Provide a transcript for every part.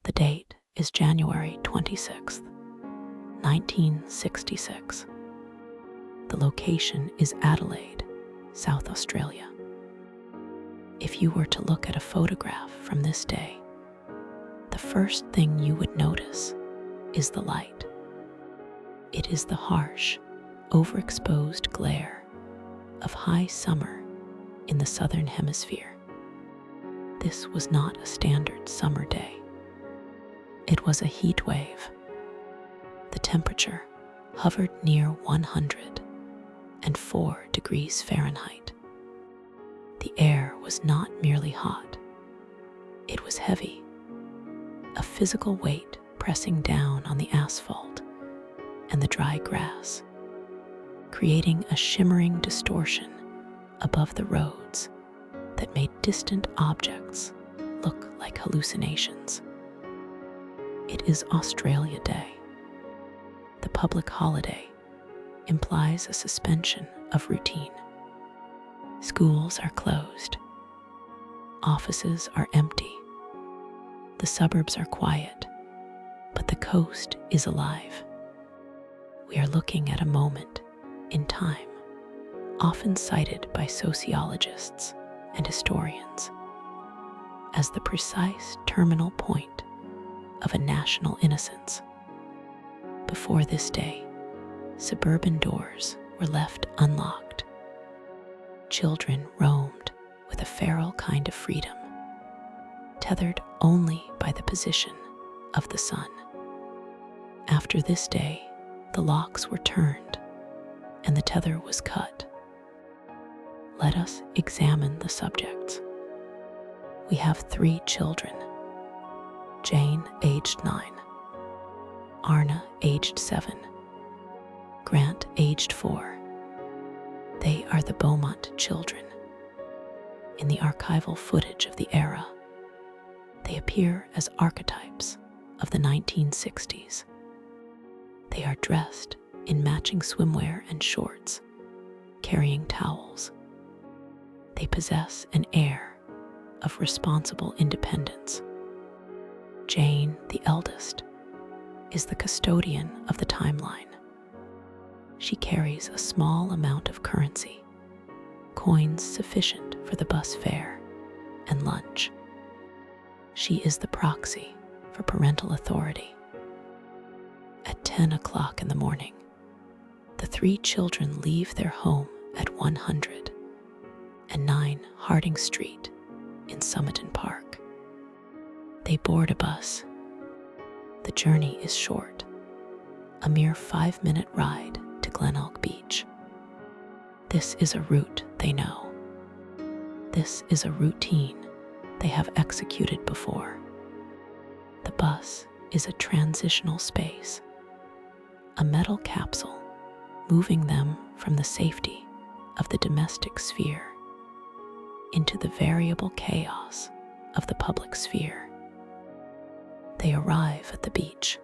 The date is January 26th, 1966. The location is Adelaide, South Australia. If you were to look at a photograph from this day, the first thing you would notice is the light. It is the harsh, overexposed glare of high summer in the southern hemisphere. This was not a standard summer day. It was a heat wave. The temperature hovered near 104 degrees Fahrenheit. The air was not merely hot. It was heavy, a physical weight pressing down on the asphalt and the dry grass, creating a shimmering distortion above the roads that made distant objects look like hallucinations. It is Australia Day. The public holiday implies a suspension of routine. Schools are closed. Offices are empty. The suburbs are quiet, but the coast is alive. We are looking at a moment in time, often cited by sociologists and historians as the precise terminal point of a national innocence. Before this day, suburban doors were left unlocked. Children roamed with a feral kind of freedom, tethered only by the position of the sun. After this day, the locks were turned and the tether was cut. Let us examine the subjects. We have 3 children: Jane, aged 9, Arnna, aged 7, Grant, aged 4. They are the Beaumont children. In the archival footage of the era, they appear as archetypes of the 1960s. They are dressed in matching swimwear and shorts, carrying towels. They possess an air of responsible independence. Jane, the eldest, is the custodian of the timeline. She carries a small amount of currency, coins sufficient for the bus fare and lunch. She is the proxy for parental authority. At 10 o'clock in the morning, the 3 children leave their home at 109 Harding Street in Somerton Park. They board a bus. The journey is short, a mere 5-minute ride to Glenelg Beach. This is a route they know. This is a routine they have executed before. The bus is a transitional space, a metal capsule moving them from the safety of the domestic sphere into the variable chaos of the public sphere. They arrive at the beach.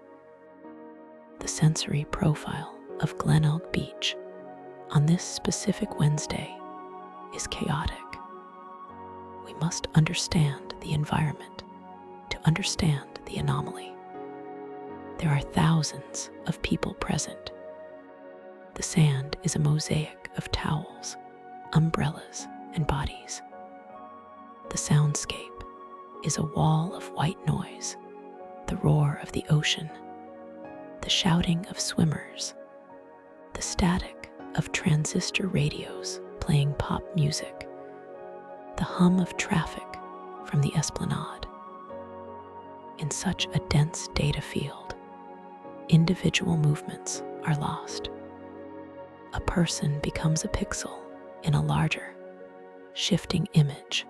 The sensory profile of Glenelg Beach on this specific Wednesday is chaotic. We must understand the environment to understand the anomaly. There are thousands of people present. The sand is a mosaic of towels, umbrellas, and bodies. The soundscape is a wall of white noise, the roar of the ocean, the shouting of swimmers, the static of transistor radios playing pop music, the hum of traffic from the esplanade. In such a dense data field, individual movements are lost. A person becomes a pixel in a larger, shifting image.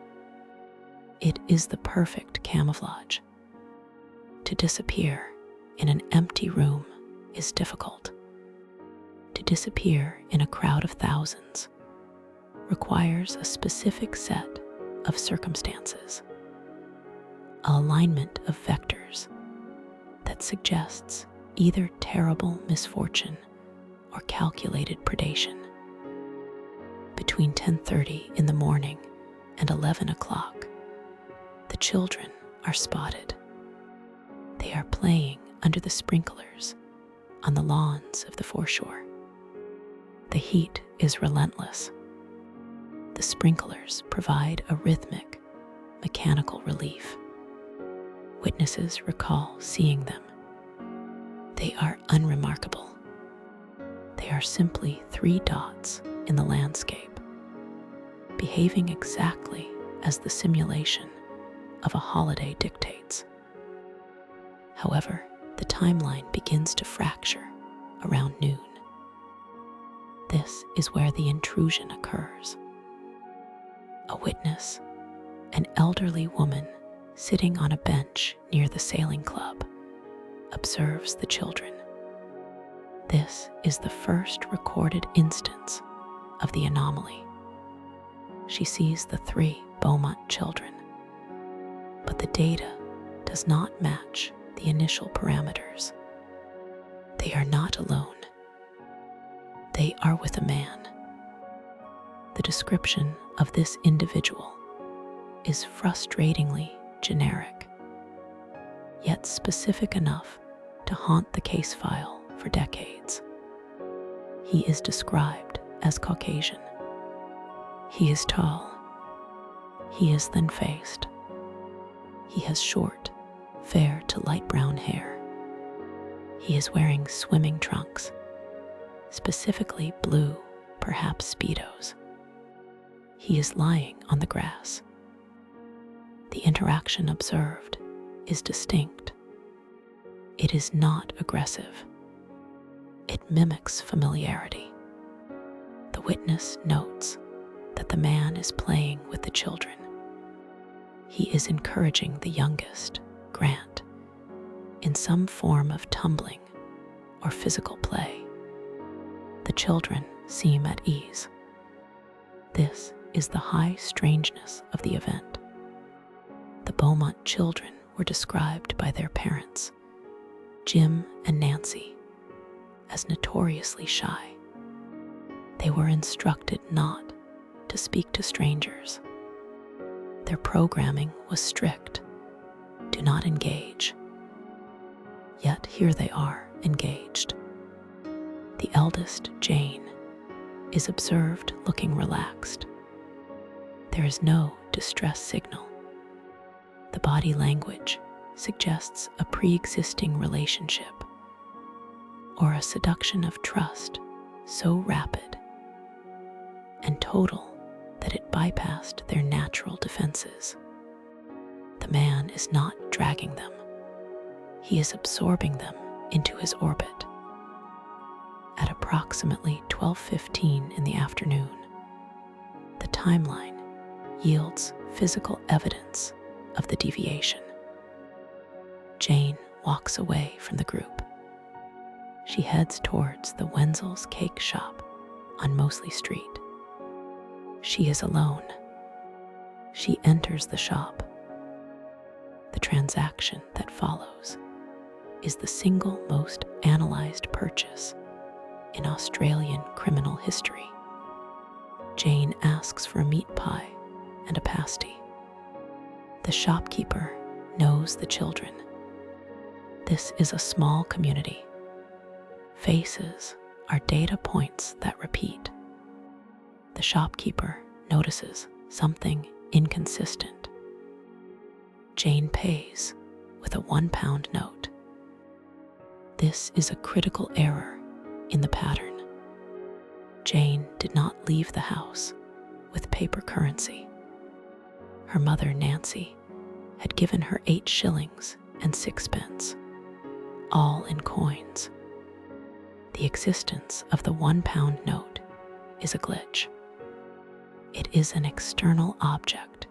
It is the perfect camouflage. To disappear in an empty room is difficult. To disappear in a crowd of thousands requires a specific set of circumstances, a alignment of vectors that suggests either terrible misfortune or calculated predation. Between 10:30 in the morning and 11 o'clock, the children are spotted. They are playing under the sprinklers on the lawns of the foreshore. The heat is relentless. The sprinklers provide a rhythmic, mechanical relief. Witnesses recall seeing them. They are unremarkable. They are simply 3 dots in the landscape, behaving exactly as the simulation of a holiday dictates. However, the timeline begins to fracture around noon. This is where the intrusion occurs. A witness, an elderly woman sitting on a bench near the sailing club, observes the children. This is the first recorded instance of the anomaly. She sees the 3 Beaumont children, but the data does not match the initial parameters. They are not alone. They are with a man. The description of this individual is frustratingly generic, yet specific enough to haunt the case file for decades. He is described as Caucasian. He is tall. He is thin-faced. He has short, fair to light brown hair. He is wearing swimming trunks, specifically blue, perhaps Speedos. He is lying on the grass. The interaction observed is distinct. It is not aggressive. It mimics familiarity. The witness notes that the man is playing with the children. He is encouraging the youngest, Grant, in some form of tumbling or physical play. The children seem at ease. This is the high strangeness of the event. The Beaumont children were described by their parents, Jim and Nancy, as notoriously shy. They were instructed not to speak to strangers. Their programming was strict. Do not engage. Yet here they are, engaged. The eldest, Jane, is observed looking relaxed. There is no distress signal. The body language suggests a pre-existing relationship or a seduction of trust so rapid and total that it bypassed their natural defenses. The man is not dragging them. He is absorbing them into his orbit. At approximately 12:15 in the afternoon, the timeline yields physical evidence of the deviation. Jane walks away from the group. She heads towards the Wenzel's Cake Shop on Mosley Street. She is alone. She enters the shop. The transaction that follows is the single most analyzed purchase in Australian criminal history. Jane asks for a meat pie and a pasty. The shopkeeper knows the children. This is a small community. Faces are data points that repeat. The shopkeeper notices something inconsistent. Jane pays with a £1 note. This is a critical error in the pattern. Jane did not leave the house with paper currency. Her mother, Nancy, had given her 8 shillings and 6 pence, all in coins. The existence of the £1 note is a glitch. It is an external object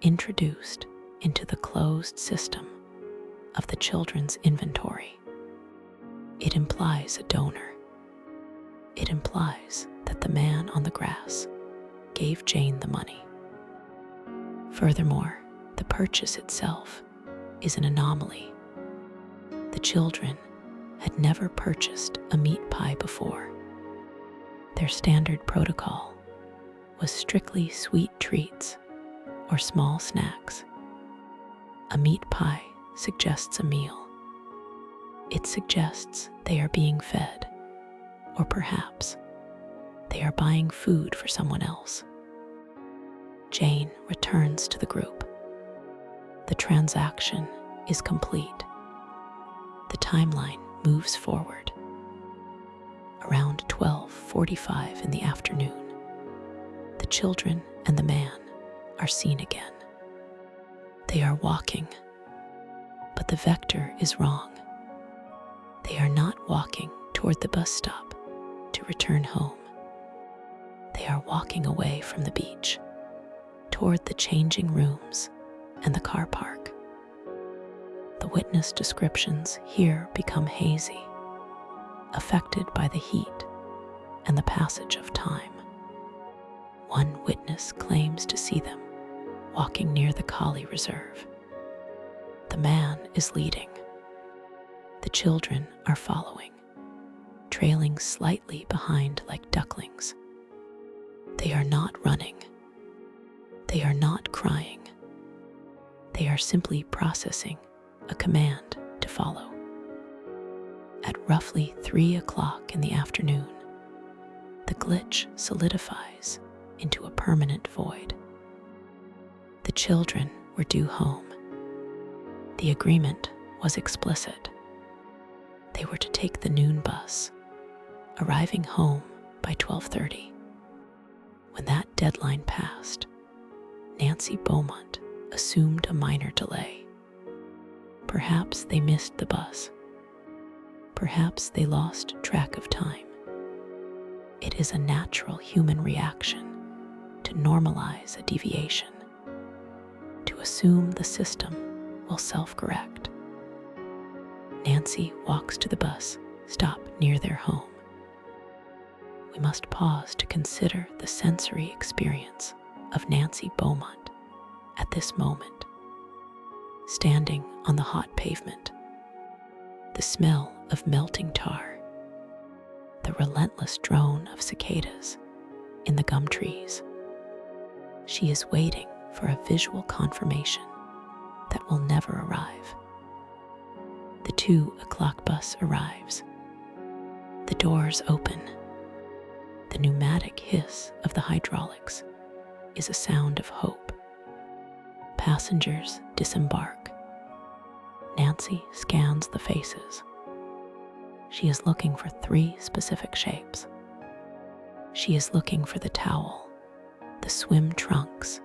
introduced into the closed system of the children's inventory. It implies a donor. It implies that the man on the grass gave Jane the money. Furthermore, the purchase itself is an anomaly. The children had never purchased a meat pie before. Their standard protocol was strictly sweet treats or small snacks. A meat pie suggests a meal. It suggests they are being fed, or perhaps they are buying food for someone else. Jane returns to the group. The transaction is complete. The timeline moves forward. Around 12:45 in the afternoon, the children and the man are seen again. They are walking, but the vector is wrong. They are not walking toward the bus stop to return home. They are walking away from the beach, toward the changing rooms and the car park. The witness descriptions here become hazy, affected by the heat and the passage of time. One witness claims to see them walking near the Kali Reserve. The man is leading. The children are following, trailing slightly behind like ducklings. They are not running. They are not crying. They are simply processing a command to follow. At roughly 3 o'clock in the afternoon, the glitch solidifies into a permanent void. The children were due home. The agreement was explicit. They were to take the noon bus, arriving home by 12:30. When that deadline passed, Nancy Beaumont assumed a minor delay. Perhaps they missed the bus. Perhaps they lost track of time. It is a natural human reaction to normalize a deviation, to assume the system will self-correct. Nancy walks to the bus stop near their home. We must pause to consider the sensory experience of Nancy Beaumont at this moment. Standing on the hot pavement, the smell of melting tar, the relentless drone of cicadas in the gum trees. She is waiting for a visual confirmation that will never arrive. The 2 o'clock bus arrives. The doors open. The pneumatic hiss of the hydraulics is a sound of hope. Passengers disembark. Nancy scans the faces. She is looking for 3 specific shapes. She is looking for the towel, the swim trunks,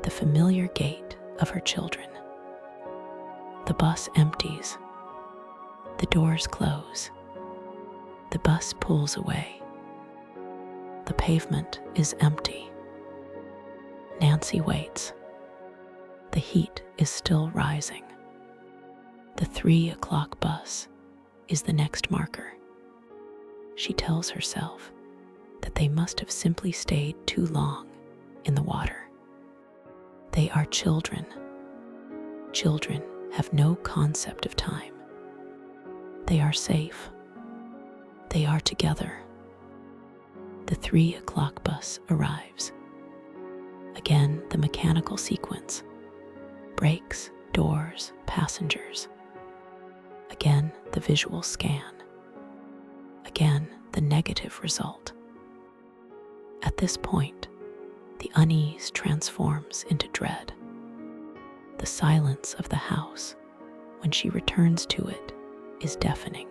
the familiar gait of her children. The bus empties. The doors close. The bus pulls away. The pavement is empty. Nancy waits. The heat is still rising. The 3 o'clock bus is the next marker. She tells herself that they must have simply stayed too long in the water. They are children. Children have no concept of time. They are safe. They are together. The 3 o'clock bus arrives. Again, the mechanical sequence. Brakes, doors, passengers. Again, the visual scan. Again, the negative result. At this point, the unease transforms into dread. The silence of the house, when she returns to it, is deafening.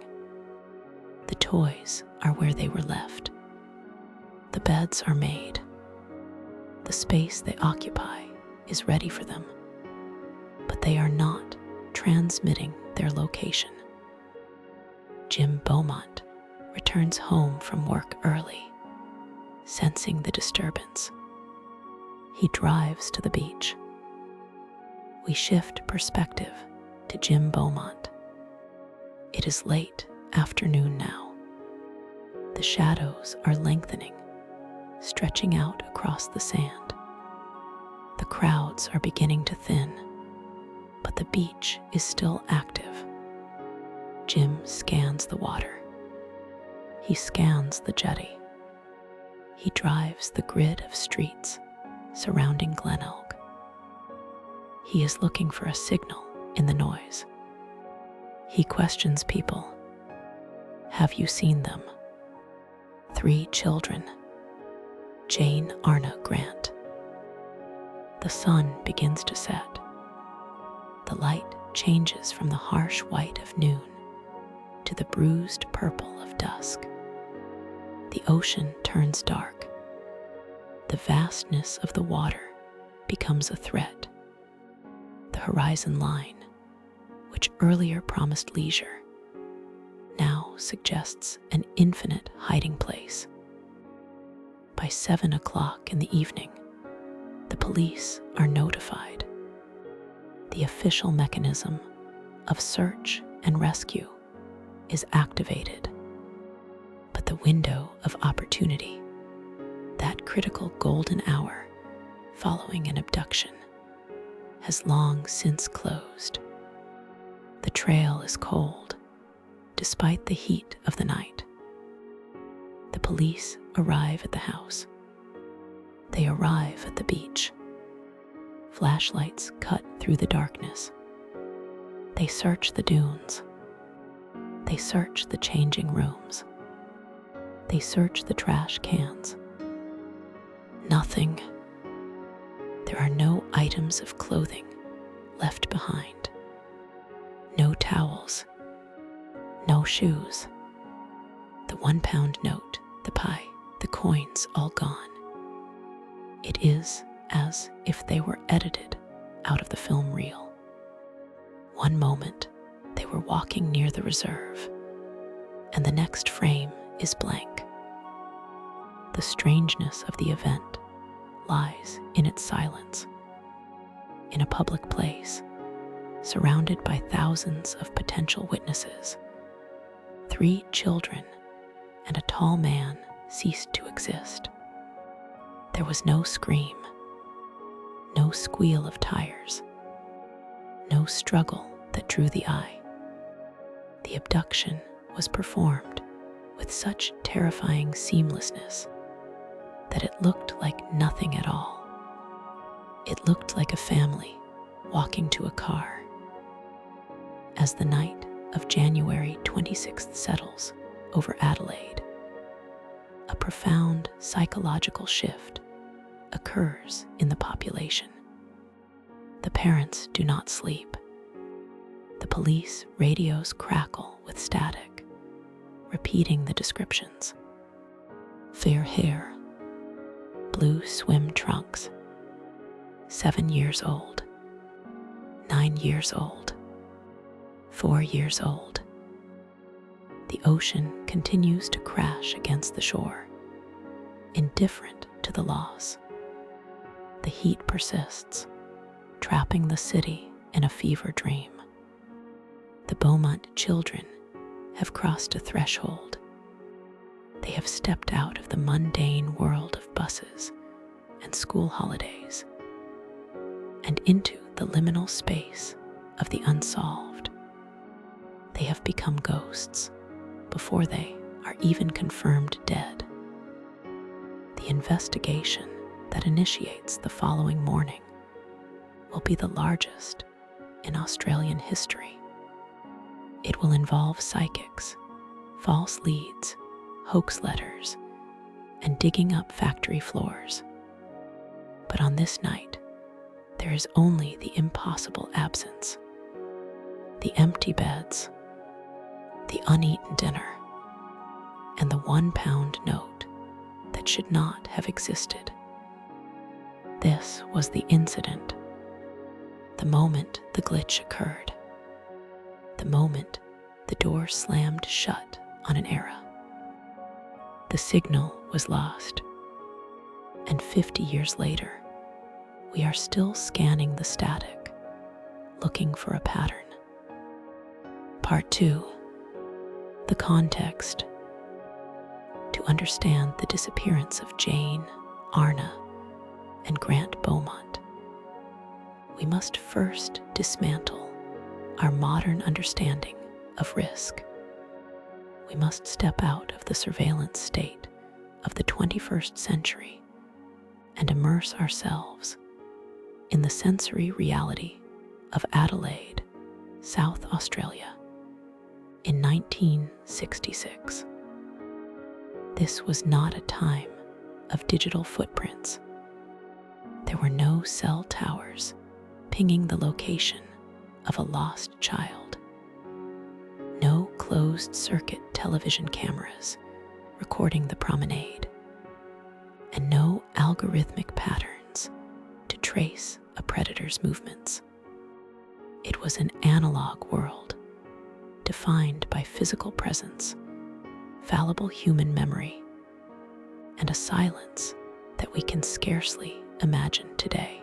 The toys are where they were left. The beds are made. The space they occupy is ready for them, but they are not transmitting their location. Jim Beaumont returns home from work early, sensing the disturbance. He drives to the beach. We shift perspective to Jim Beaumont. It is late afternoon now. The shadows are lengthening, stretching out across the sand. The crowds are beginning to thin, but the beach is still active. Jim scans the water. He scans the jetty. He drives the grid of streets surrounding Glenelg. He is looking for a signal in the noise. He questions people. Have you seen them? 3 children. Jane, Arnna, Grant. The sun begins to set. The light changes from the harsh white of noon to the bruised purple of dusk. The ocean turns dark. The vastness of the water becomes a threat. The horizon line, which earlier promised leisure, now suggests an infinite hiding place. By 7 o'clock in the evening, the police are notified. The official mechanism of search and rescue is activated. But the window of opportunity, that critical golden hour following an abduction, has long since closed. The trail is cold, despite the heat of the night. The police arrive at the house. They arrive at the beach. Flashlights cut through the darkness. They search the dunes. They search the changing rooms. They search the trash cans. Nothing. There are no items of clothing left behind. No towels. No shoes. The £1 note, the pie, the coins all gone. It is as if they were edited out of the film reel. One moment, they were walking near the reserve, and the next frame is blank. The strangeness of the event lies in its silence. In a public place, surrounded by thousands of potential witnesses, 3 children and a tall man ceased to exist. There was no scream, no squeal of tires, no struggle that drew the eye. The abduction was performed with such terrifying seamlessness that it looked like nothing at all. It looked like a family walking to a car. As the night of January 26th settles over Adelaide, a profound psychological shift occurs in the population. The parents do not sleep. The police radios crackle with static, repeating the descriptions. Fair hair, blue swim trunks, 7 years old, 9 years old, 4 years old. The ocean continues to crash against the shore, indifferent to the loss. The heat persists, trapping the city in a fever dream. The Beaumont children have crossed a threshold. They have stepped out of the mundane world of buses and school holidays and into the liminal space of the unsolved. They have become ghosts before they are even confirmed dead. The investigation that initiates the following morning will be the largest in Australian history. It will involve psychics, false leads, hoax letters, and digging up factory floors. But on this night, there is only the impossible absence: the empty beds, the uneaten dinner, and the £1 note that should not have existed. This was the incident, the moment the glitch occurred, the moment the door slammed shut on an era. The signal was lost, and 50 years later, we are still scanning the static, looking for a pattern. Part 2. The context. To understand the disappearance of Jane, Arnna, and Grant Beaumont, we must first dismantle our modern understanding of risk. We must step out of the surveillance state of the 21st century and immerse ourselves in the sensory reality of Adelaide, South Australia, in 1966. This was not a time of digital footprints. There were no cell towers pinging the location of a lost child, no closed-circuit television cameras recording the promenade, and no algorithmic patterns to trace a predator's movements. It was an analog world defined by physical presence, fallible human memory, and a silence that we can scarcely imagine today.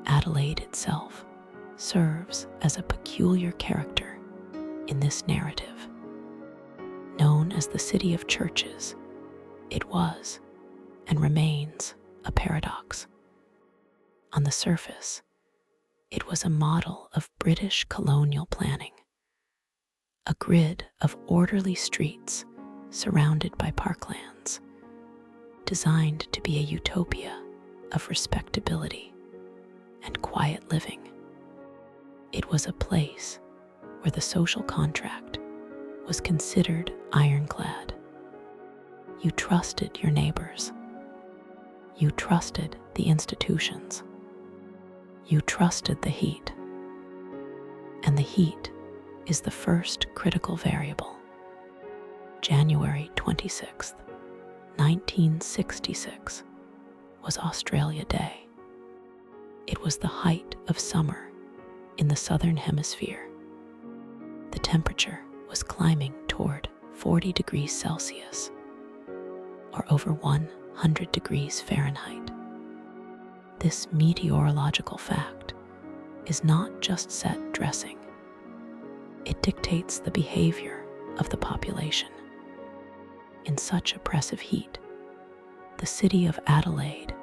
Adelaide itself serves as a peculiar character in this narrative. Known as the City of Churches, it was and remains a paradox. On the surface, it was a model of British colonial planning, a grid of orderly streets surrounded by parklands, designed to be a utopia of respectability and quiet living. It was a place where the social contract was considered ironclad. You trusted your neighbors. You trusted the institutions. You trusted the heat. And the heat is the first critical variable. January 26th, 1966 was Australia Day. It was the height of summer in the southern hemisphere. The temperature was climbing toward 40 degrees Celsius, or over 100 degrees Fahrenheit. This meteorological fact is not just set dressing. It dictates the behavior of the population. In such oppressive heat, the city of Adelaide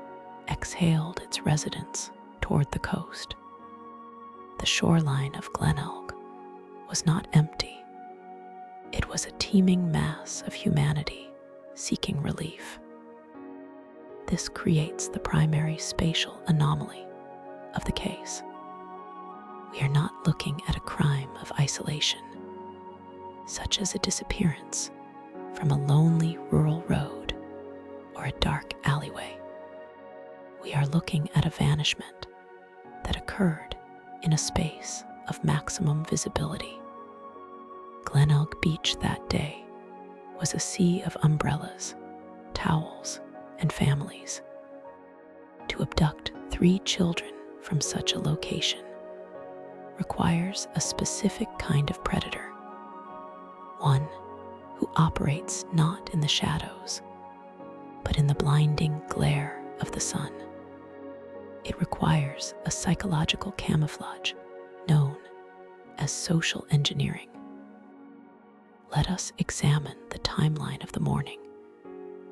exhaled its residents toward the coast. The shoreline of Glenelg was not empty. It was a teeming mass of humanity seeking relief. This creates the primary spatial anomaly of the case. We are not looking at a crime of isolation, such as a disappearance from a lonely rural road or a dark alleyway. We are looking at a vanishment that occurred in a space of maximum visibility. Glenelg Beach that day was a sea of umbrellas, towels, and families. To abduct 3 children from such a location requires a specific kind of predator, one who operates not in the shadows, but in the blinding glare of the sun. It requires a psychological camouflage known as social engineering. Let us examine the timeline of the morning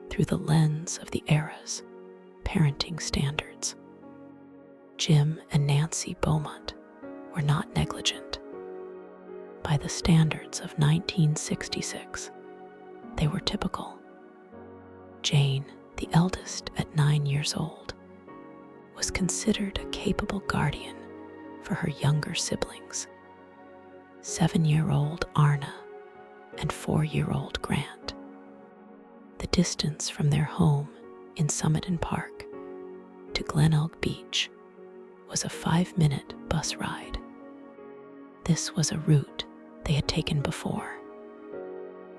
through the lens of the era's parenting standards. Jim and Nancy Beaumont were not negligent. By the standards of 1966, they were typical. Jane, the eldest at 9 years old, was considered a capable guardian for her younger siblings, 7-year-old Arnna and 4-year-old Grant. The distance from their home in Somerton Park to Glenelg Beach was a 5-minute bus ride. This was a route they had taken before.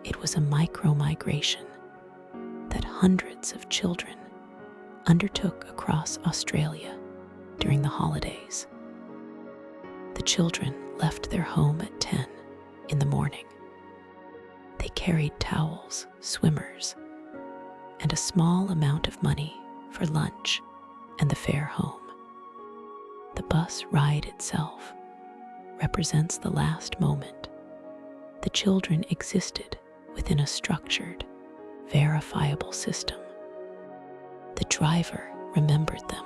It was a micro-migration that hundreds of children undertook across Australia during the holidays. The children left their home at 10 in the morning. They carried towels, swimmers, and a small amount of money for lunch and the fare home. The bus ride itself represents the last moment. The children existed within a structured, verifiable system. The driver remembered them.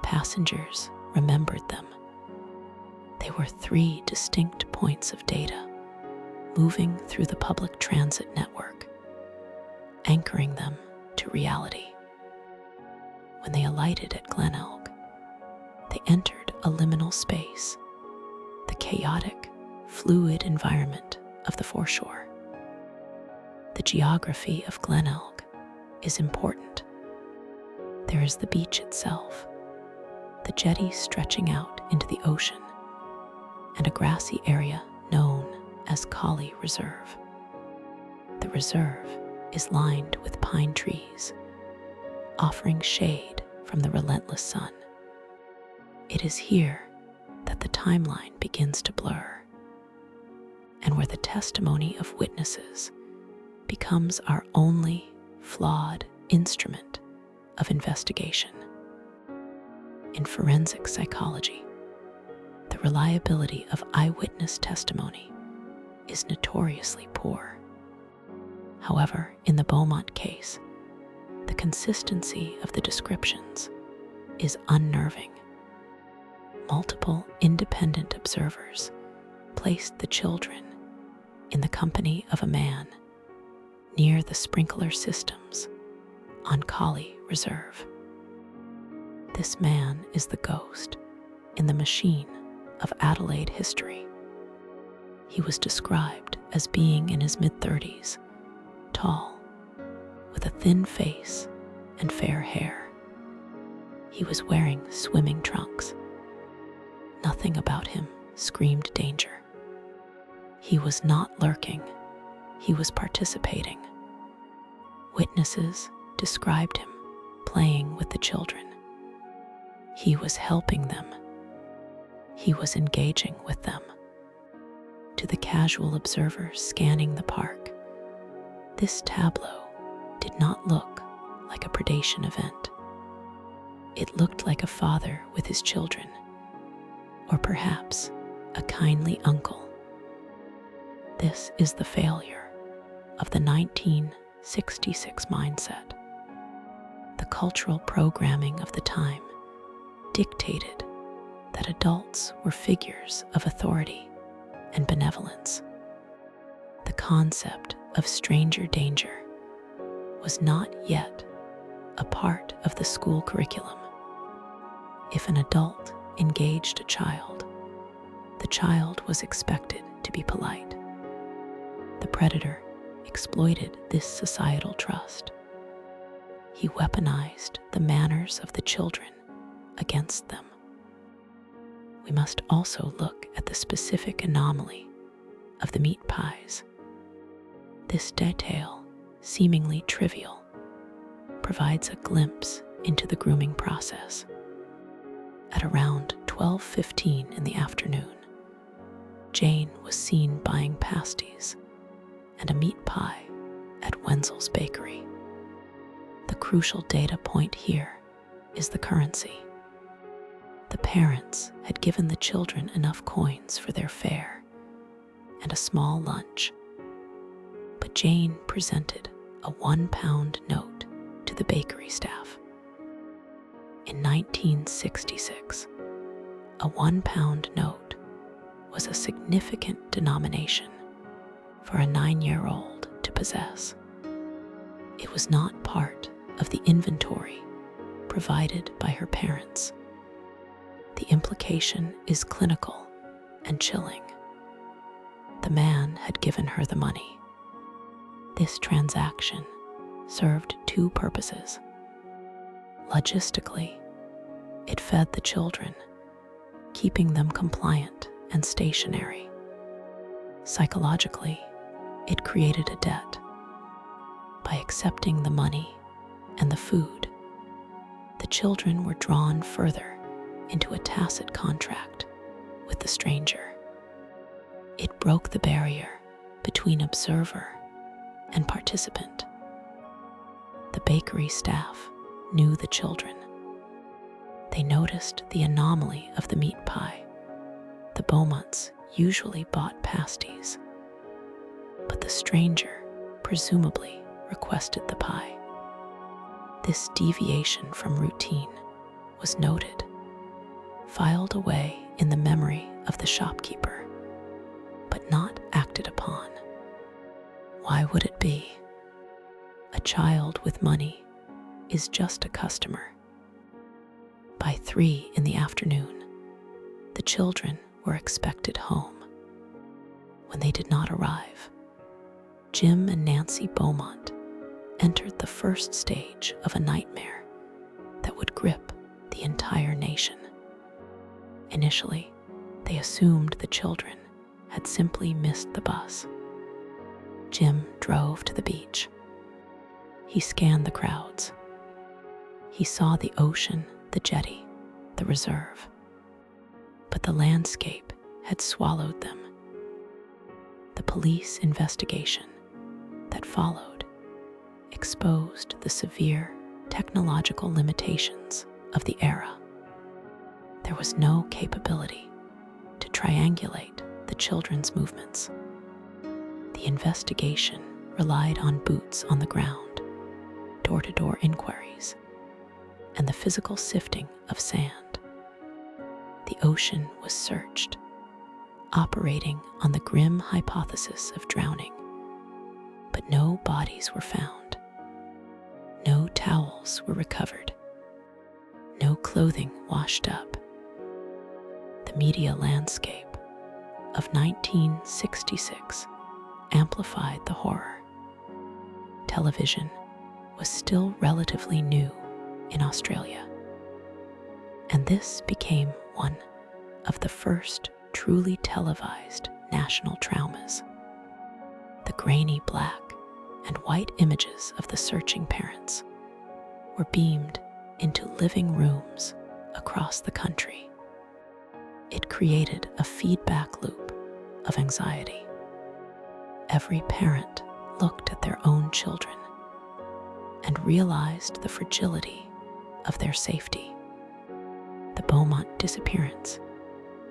Passengers remembered them. They were 3 distinct points of data moving through the public transit network, anchoring them to reality. When they alighted at Glenelg, they entered a liminal space, the chaotic, fluid environment of the foreshore. The geography of Glenelg is important. There is the beach itself, the jetty stretching out into the ocean, and a grassy area known as Collie Reserve. The reserve is lined with pine trees, offering shade from the relentless sun. It is here that the timeline begins to blur, and where the testimony of witnesses becomes our only flawed instrument of investigation. In forensic psychology, the reliability of eyewitness testimony is notoriously poor. However, in the Beaumont case, the consistency of the descriptions is unnerving. Multiple independent observers placed the children in the company of a man near the sprinkler systems on Collie Reserve. This man is the ghost in the machine of Adelaide history. He was described as being in his mid-30s, tall, with a thin face and fair hair. He was wearing swimming trunks. Nothing about him screamed danger. He was not lurking. He was participating. Witnesses described him playing with the children. He was helping them. He was engaging with them. To the casual observer scanning the park, this tableau did not look like a predation event. It looked like a father with his children, or perhaps a kindly uncle. This is the failure of the 1966 mindset. The cultural programming of the time dictated that adults were figures of authority and benevolence. The concept of stranger danger was not yet a part of the school curriculum. If an adult engaged a child, the child was expected to be polite. The predator exploited this societal trust. He weaponized the manners of the children against them. We must also look at the specific anomaly of the meat pies. This detail, seemingly trivial, provides a glimpse into the grooming process. At around 12:15 in the afternoon, Jane was seen buying pasties and a meat pie at Wenzel's Bakery. The crucial data point here is the currency. The parents had given the children enough coins for their fare and a small lunch, but Jane presented a £1 note to the bakery staff. In 1966, a £1 note was a significant denomination for a 9-year-old to possess. It was not part of the inventory provided by her parents. The implication is clinical and chilling. The man had given her the money. This transaction served two purposes. Logistically, it fed the children, keeping them compliant and stationary. Psychologically, it created a debt. By accepting the money and the food, the children were drawn further into a tacit contract with the stranger. It broke the barrier between observer and participant. The bakery staff knew the children. They noticed the anomaly of the meat pie. The Beaumonts usually bought pasties, but the stranger presumably requested the pie. This deviation from routine was noted, filed away in the memory of the shopkeeper, but not acted upon. Why would it be? A child with money is just a customer. By 3 in the afternoon, the children were expected home. they did not arrive, Jim and Nancy Beaumont entered the first stage of a nightmare that would grip the entire nation. Initially, they assumed the children had simply missed the bus. Jim drove to the beach. He scanned the crowds. He saw the ocean, the jetty, the reserve. But the landscape had swallowed them. The police investigation that followed exposed the severe technological limitations of the era. There was no capability to triangulate the children's movements. The investigation relied on boots on the ground, door-to-door inquiries, and the physical sifting of sand. The ocean was searched, operating on the grim hypothesis of drowning, but no bodies were found. No towels were recovered. No clothing washed up. The media landscape of 1966 amplified the horror. Television was still relatively new in Australia, and this became one of the first truly televised national traumas. The grainy black and white images of the searching parents were beamed into living rooms across the country. It created a feedback loop of anxiety. Every parent looked at their own children and realized the fragility of their safety. The Beaumont disappearance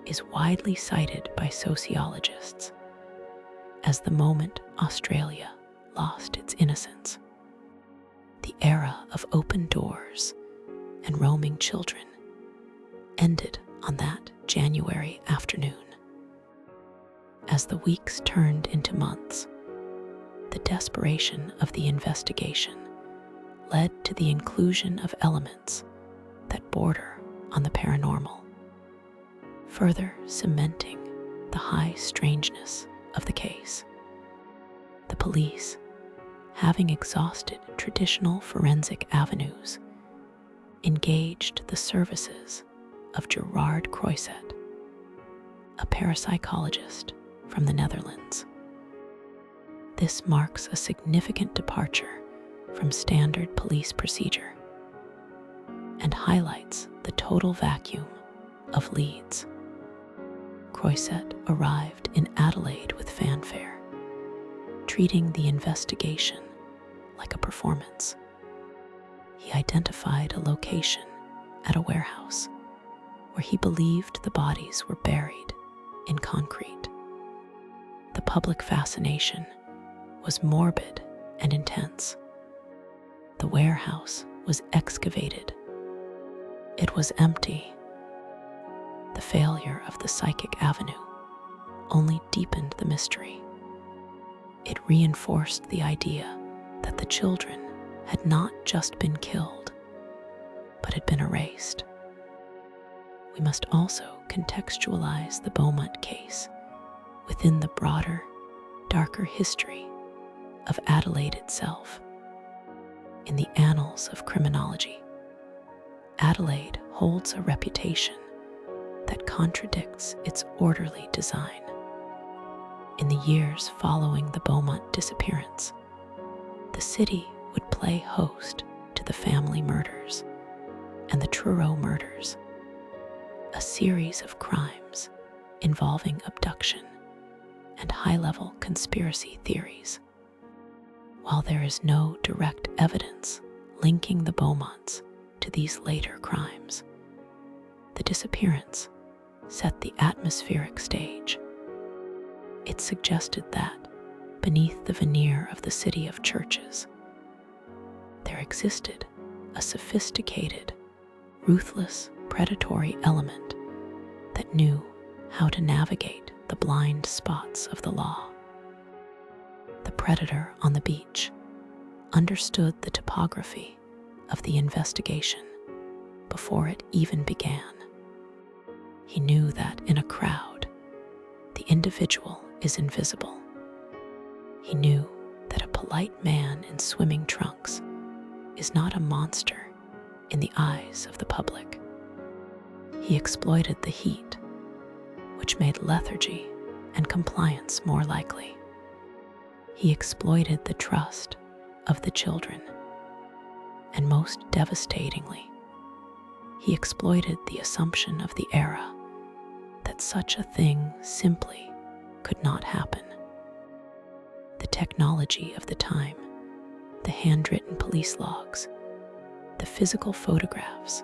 is widely cited by sociologists as the moment Australia lost its innocence. The era of open doors and roaming children ended on that January afternoon. As the weeks turned into months, the desperation of the investigation led to the inclusion of elements that border on the paranormal, further cementing the high strangeness of the case. The police, having exhausted traditional forensic avenues, engaged the services of Gerard Croiset, a parapsychologist from the Netherlands. This marks a significant departure from standard police procedure and highlights the total vacuum of leads. Croiset arrived in Adelaide with fanfare, treating the investigation like a performance. He identified a location at a warehouse where he believed the bodies were buried in concrete. The public fascination was morbid and intense. The warehouse was excavated. It was empty. The failure of the psychic avenue only deepened the mystery. It reinforced the idea that the children had not just been killed, but had been erased. We must also contextualize the Beaumont case within the broader, darker history of Adelaide itself. In the annals of criminology, Adelaide holds a reputation that contradicts its orderly design. In the years following the Beaumont disappearance, the city would play host to the family murders and the Truro murders, a series of crimes involving abduction and high-level conspiracy theories. While there is no direct evidence linking the Beaumonts to these later crimes, the disappearance set the atmospheric stage. It suggested that, beneath the veneer of the city of churches, there existed a sophisticated, ruthless, predatory element that knew how to navigate the blind spots of the law. The predator on the beach understood the topography of the investigation before it even began. He knew that in a crowd, the individual is invisible. He knew that a polite man in swimming trunks is not a monster in the eyes of the public. He exploited the heat, which made lethargy and compliance more likely. He exploited the trust of the children, and most devastatingly, he exploited the assumption of the era that such a thing simply could not happen. The technology of the time, the handwritten police logs, the physical photographs,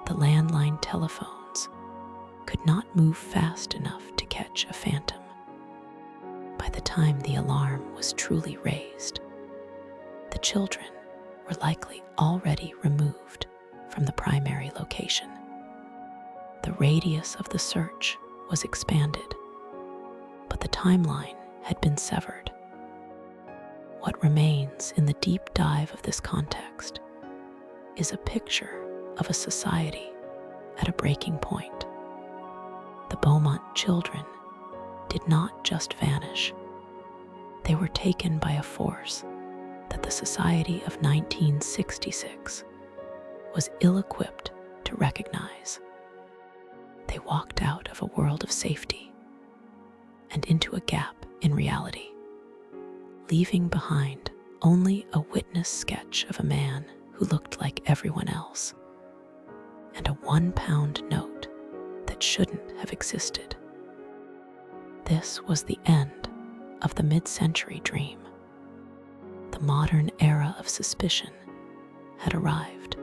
the landline telephones could not move fast enough to catch a phantom. By the time the alarm was truly raised, the children were likely already removed from the primary location. The radius of the search was expanded, but the timeline had been severed. What remains in the deep dive of this context is a picture of a society at a breaking point. The Beaumont children did not just vanish. They were taken by a force that the society of 1966 was ill-equipped to recognize. They walked out of a world of safety and into a gap in reality, leaving behind only a witness sketch of a man who looked like everyone else, and a £1 note that shouldn't have existed. This was the end of the mid-century dream. The modern era of suspicion had arrived,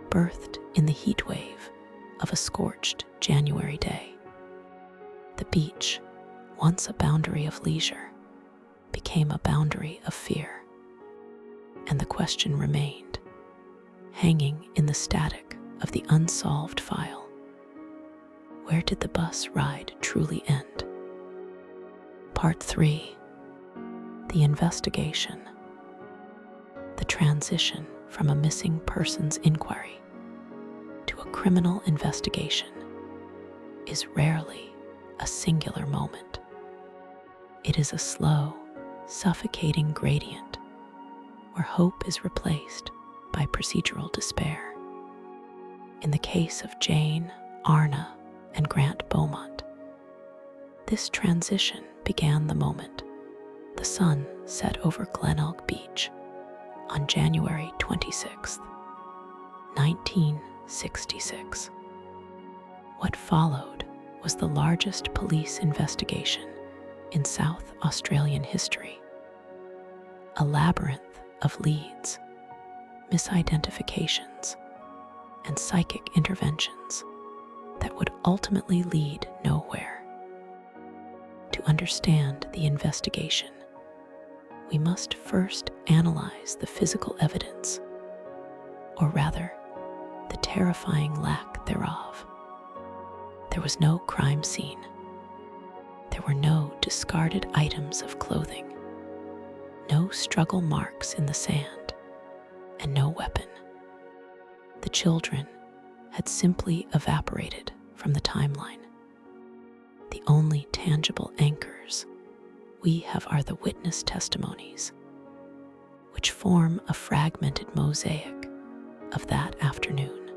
birthed in the heat wave of a scorched January day. The beach, once a boundary of leisure, became a boundary of fear, and the question remained, hanging in the static of the unsolved file: where did the bus ride truly end? Part 3. The investigation. The transition from a missing persons inquiry to a criminal investigation is rarely a singular moment. It is a slow, suffocating gradient where hope is replaced by procedural despair. In the case of Jane, Arnna, and Grant Beaumont, this transition began the moment the sun set over Glenelg Beach on January 26, 1966. What followed was the largest police investigation in South Australian history. A labyrinth of leads, misidentifications, and psychic interventions that would ultimately lead nowhere. To understand the investigation, we must first analyze the physical evidence, or rather, the terrifying lack thereof. There was no crime scene. There were no discarded items of clothing, no struggle marks in the sand, and no weapon. The children had simply evaporated from the timeline. The only tangible anchors we have are the witness testimonies, which form a fragmented mosaic of that afternoon.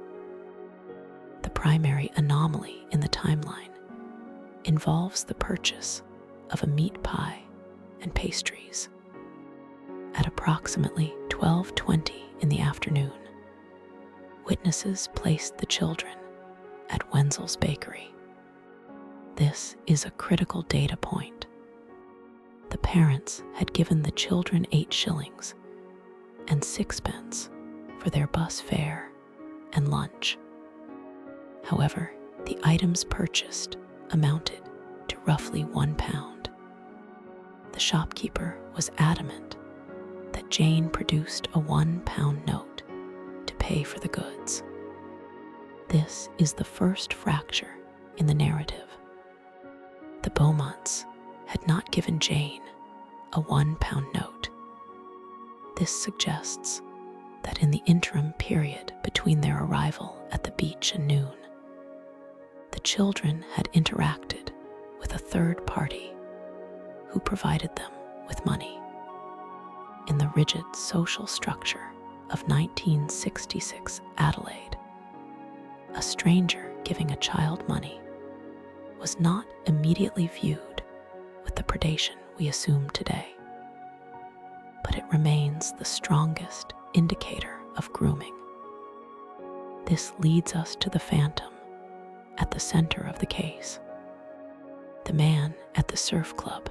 The primary anomaly in the timeline involves the purchase of a meat pie and pastries. At approximately 12:20 in the afternoon, witnesses placed the children at Wenzel's Bakery. This is a critical data point. The parents had given the children 8 shillings and 6 pence for their bus fare and lunch. However, the items purchased amounted to roughly £1. The shopkeeper was adamant that Jane produced a £1 note to pay for the goods. This is the first fracture in the narrative. The Beaumonts had not given Jane a £1 note. This suggests that in the interim period between their arrival at the beach and noon, the children had interacted with a third party who provided them with money. In the rigid social structure of 1966 Adelaide, a stranger giving a child money was not immediately viewed with the predation we assume today, but it remains the strongest indicator of grooming. This leads us to the phantom at the center of the case, the man at the surf club.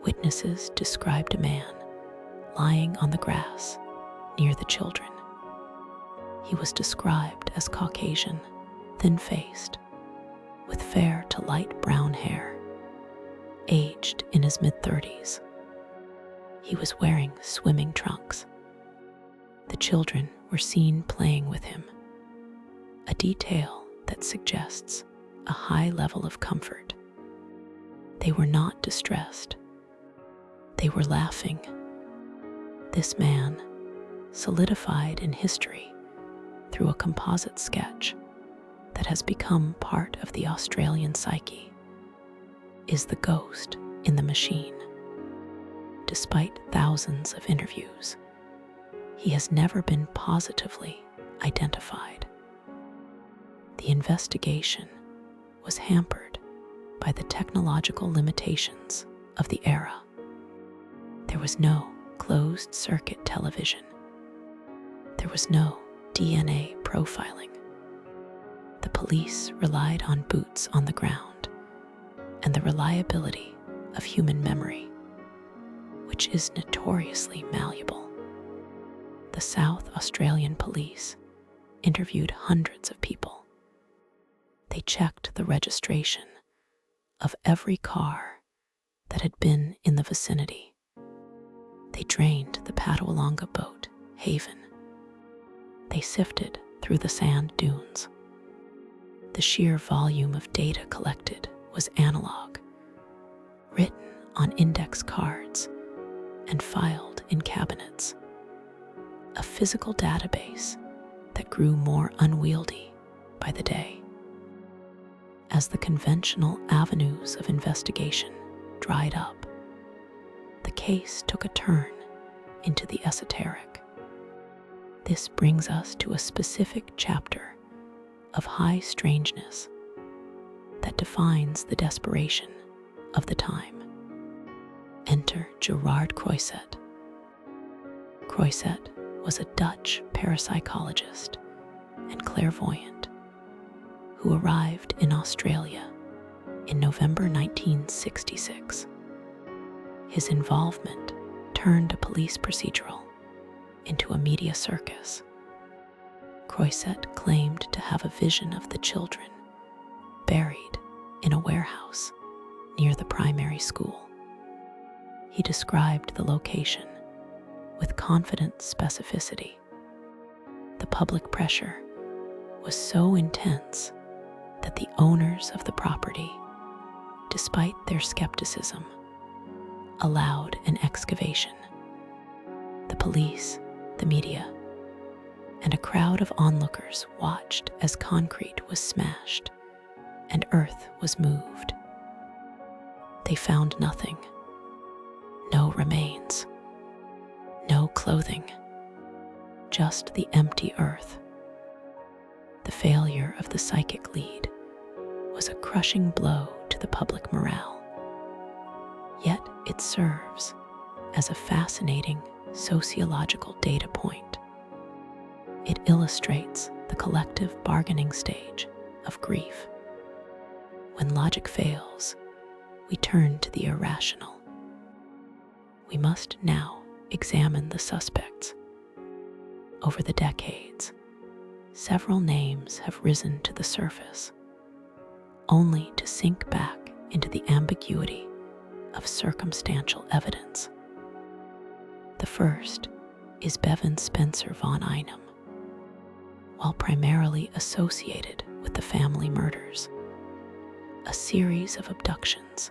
Witnesses described a man lying on the grass near the children. He was described as Caucasian, thin-faced, with fair to light brown hair, aged in his mid-30s. He was wearing swimming trunks. The children were seen playing with him, a detail that suggests a high level of comfort. They were not distressed. They were laughing. This man, solidified in history through a composite sketch that has become part of the Australian psyche, is the ghost in the machine. Despite thousands of interviews, he has never been positively identified. The investigation was hampered by the technological limitations of the era. There was no closed-circuit television. There was no DNA profiling. The police relied on boots on the ground and the reliability of human memory, which is notoriously malleable. The South Australian police interviewed hundreds of people. They checked the registration of every car that had been in the vicinity. They drained the Padawalonga boat haven. They sifted through the sand dunes. The sheer volume of data collected was analog, written on index cards and filed in cabinets, a physical database that grew more unwieldy by the day. As the conventional avenues of investigation dried up, the case took a turn into the esoteric. This brings us to a specific chapter of high strangeness that defines the desperation of the time. Enter Gerard Croiset. Croiset was a Dutch parapsychologist and clairvoyant who arrived in Australia in November 1966. His involvement turned a police procedural into a media circus. Croiset claimed to have a vision of the children buried in a warehouse near the primary school. He described the location with confident specificity. The public pressure was so intense that the owners of the property, despite their skepticism, allowed an excavation. The police, the media, and a crowd of onlookers watched as concrete was smashed and earth was moved. They found nothing. No remains. No clothing. Just the empty earth. The failure of the psychic lead was a crushing blow to the public morale. Yet it serves as a fascinating sociological data point. It illustrates the collective bargaining stage of grief. When logic fails, we turn to the irrational. We must now examine the suspects. Over the decades, several names have risen to the surface, only to sink back into the ambiguity of circumstantial evidence. The first is Bevan Spencer von Einem. While primarily associated with the family murders, a series of abductions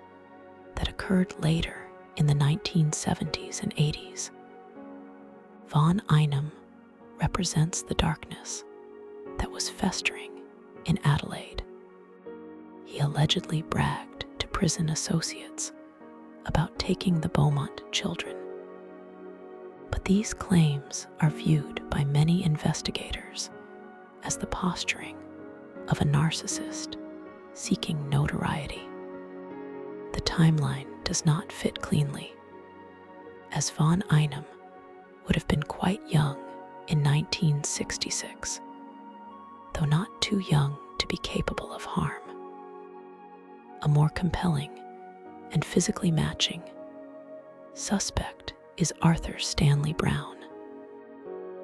that occurred later in the 1970s and 80s. Von Einem represents the darkness that was festering in Adelaide. He allegedly bragged to prison associates about taking the Beaumont children. But these claims are viewed by many investigators as the posturing of a narcissist seeking notoriety. The timeline does not fit cleanly, as von Einem would have been quite young in 1966, though not too young to be capable of harm. A more compelling and physically matching suspect is Arthur Stanley Brown.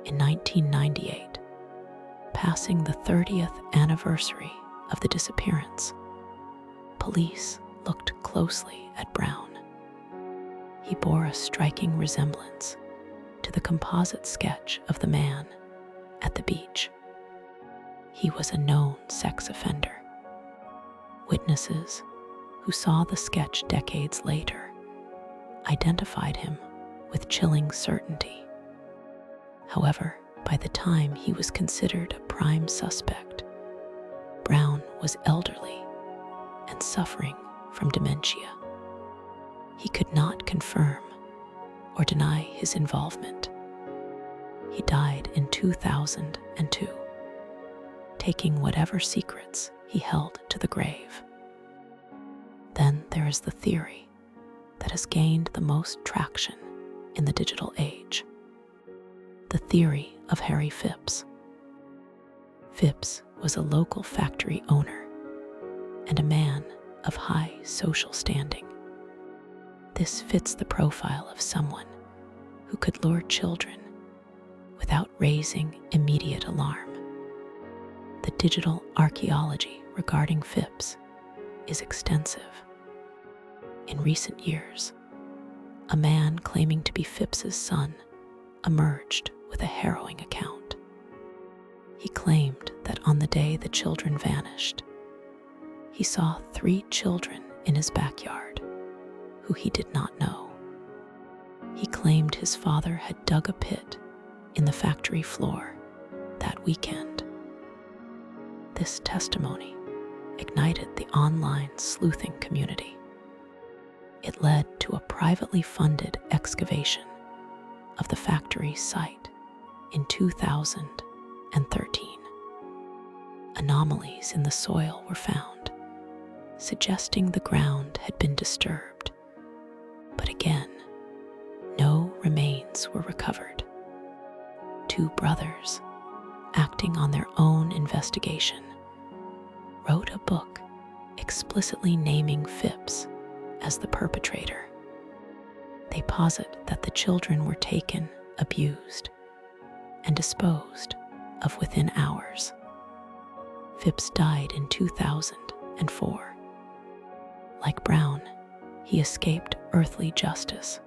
In 1998, passing the 30th anniversary of the disappearance, police looked closely at Brown. He bore a striking resemblance to the composite sketch of the man at the beach. He was a known sex offender. Witnesses who saw the sketch decades later identified him with chilling certainty. However, by the time he was considered a prime suspect, Brown was elderly and suffering from dementia. He could not confirm or deny his involvement. He died in 2002, taking whatever secrets he held to the grave. Then there is the theory that has gained the most traction in the digital age: the theory of Harry Phipps. Phipps was a local factory owner and a man of high social standing. This fits the profile of someone who could lure children without raising immediate alarm. The digital archaeology regarding Phipps is extensive. In recent years, a man claiming to be Phipps's son emerged with a harrowing account. He claimed that on the day the children vanished, he saw 3 children in his backyard who he did not know. He claimed his father had dug a pit in the factory floor that weekend. This testimony ignited the online sleuthing community. It led to a privately funded excavation of the factory site in 2013. Anomalies in the soil were found, suggesting the ground had been disturbed. But again, no remains were recovered. 2 brothers, acting on their own investigation, wrote a book explicitly naming Phipps as the perpetrator. They posit that the children were taken, abused, and disposed of within hours. Phipps died in 2004. Like Brown, he escaped earthly justice.